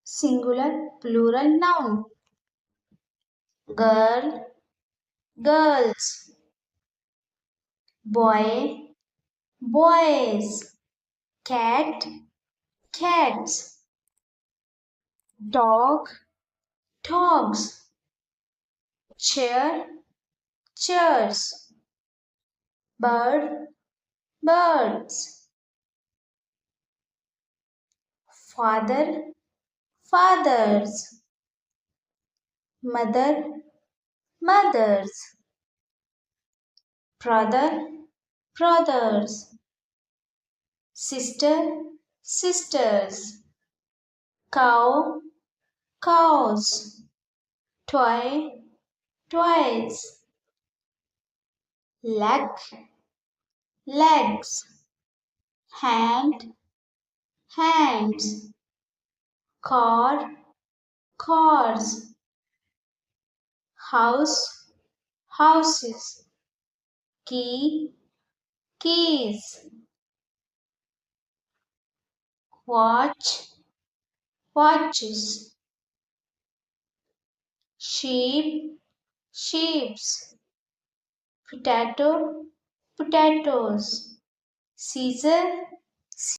Singular plural noun. Girl, girls. Boy, boys. Cat, cats. Dog, dogs. Chair, chairs. Bird, birds. Father, fathers. Mother, mothers. Brother, brothers. Sister, sisters. Cow, cows. Toy, toys. Leg, legs. Hand, hands. Car, cars. House, houses. Key, keys. Watch, watches. Sheep, sheeps. Potato, potatoes. Scissor,